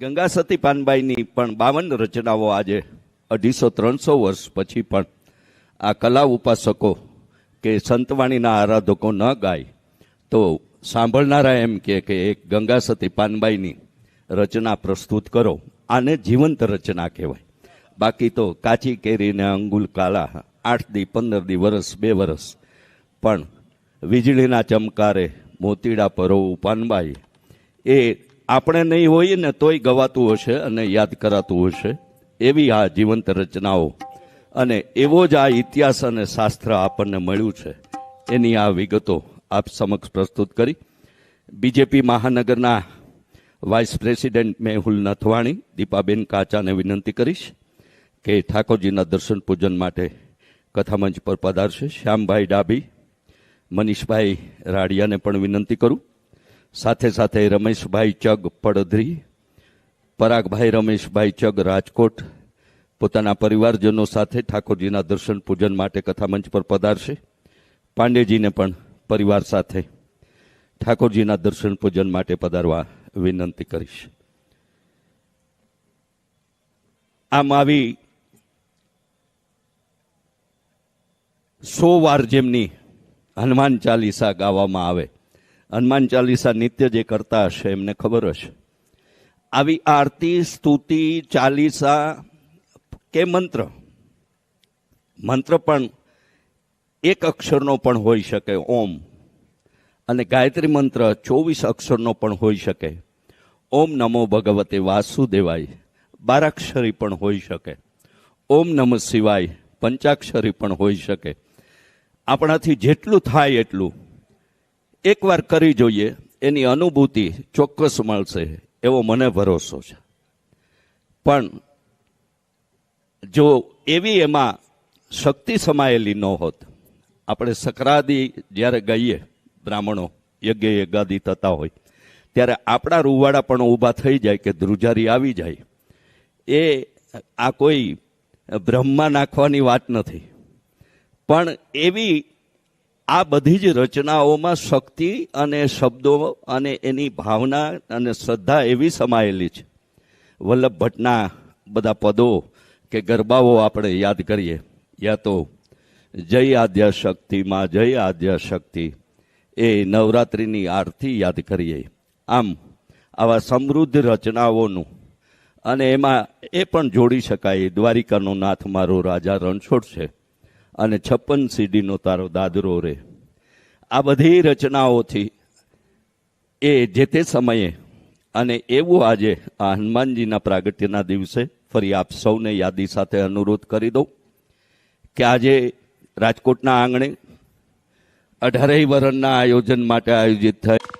ગંગા સતી પાનબાઈની પણ 52 રચનાઓ આજે 250-300 વર્ષ પછી પણ આ કલા ઉપાસકો કે સંતવાણીના આરાધકો ન ગાય તો સાંભળનારા એમ કે એક ગંગા સતી પાનબાઈની રચના પ્રસ્તુત કરો. આને જીવંત રચના કહેવાય. બાકી તો કાચી કેરીને અંગુલ કાલા 8 દી 15 દી વરસ 2 વરસ પણ વીજળીના ચમકારે મોતીડા પરોવું પાનબાઈ એ આપણે નહીં હોઈએ ને તોય ગવાતું હશે અને યાદ કરાતું હશે એવી આ જીવંત રચનાઓ અને એવો જ આ ઇતિહાસ અને શાસ્ત્ર આપણને મળ્યું છે એની આ વિગતો આપ સમક્ષ પ્રસ્તુત કરી. બીજેપી મહાનગરના વાઇસ પ્રેસિડેન્ટ મેહુલ નથવાણી દીપાબેન કાચાને વિનંતી કરીશ કે ઠાકોરજીના દર્શન પૂજન માટે કથામંચ પર પધારશે. શ્યામભાઈ ડાભી, મનીષભાઈ રાડિયાને પણ વિનંતી કરું. સાથે સાથે રમેશભાઈ ચગ પડધરી, પરાગભાઈ રમેશભાઈ ચગ રાજકોટ પોતાના પરિવારજનો સાથે ઠાકોરજીના દર્શન પૂજન માટે કથામંચ પર પધારશે. પાંડેજીને પણ પરિવાર સાથે ઠાકોરજીના દર્શન પૂજન માટે પધારવા વિનંતી કરીશ. આમ આવી 100 વાર જેમની હનુમાન ચાલીસા ગાવામાં આવે, હનુમાન ચાલીસા નિત્ય જે કરતા હશે એમને ખબર હશે. આવી આરતી, સ્તુતિ, ચાલીસા કે મંત્ર પણ એક અક્ષરનો પણ હોઈ શકે, ઓમ, અને ગાયત્રી મંત્ર 24 અક્ષરનો પણ હોઈ શકે. ઓમ નમો ભગવતે વાસુદેવાય 12 અક્ષરી પણ હોઈ શકે. ઓમ નમઃ શિવાય 5 અક્ષરી પણ હોઈ શકે. આપણાથી જેટલું થાય એટલું એકવાર કરી જોઈએ, એની અનુભૂતિ ચોક્કસ મળશે એવો મને ભરોસો છે. પણ જો એવી એમાં શક્તિ સમાયેલી ન હોત, આપણે સકરાદી જ્યારે ગઈએ, બ્રાહ્મણો યજ્ઞ યજ્ઞાદી થતા હોય ત્યારે આપણા રૂવાડા પણ ઊભા થઈ જાય કે ધ્રુજારી આવી જાય. એ આ કોઈ બ્રહ્મા નાખવાની વાત નથી, પણ એવી આ બધી જ રચનાઓમાં શક્તિ અને શબ્દો અને એની ભાવના અને શ્રદ્ધા એવી સમાયેલી છે. વલ્લભ ભટ્ટના બધા પદો કે ગરબાઓ આપણે યાદ કરીએ, યા તો જય આદ્યા શક્તિ માં જય આદ્યા શક્તિ, એ નવરાત્રિની આરતી યાદ કરીએ. આમ આવા સમૃદ્ધ રચનાઓનું અને એમાં એ પણ જોડી શકાય, દ્વારિકાનો નાથ મારો રાજા રણછોડ છે અને 56 સીડીનો તારો દાદરો રે. આ બધી રચનાઓથી એ જે તે સમયે અને એવું આજે આ હનુમાનજીના પ્રાગટ્યના દિવસે ફરી આપ સૌને યાદી સાથે અનુરોધ કરી દઉં કે આજે રાજકોટના આંગણે 18 વર્ષના આયોજન માટે આયોજિત થયેલ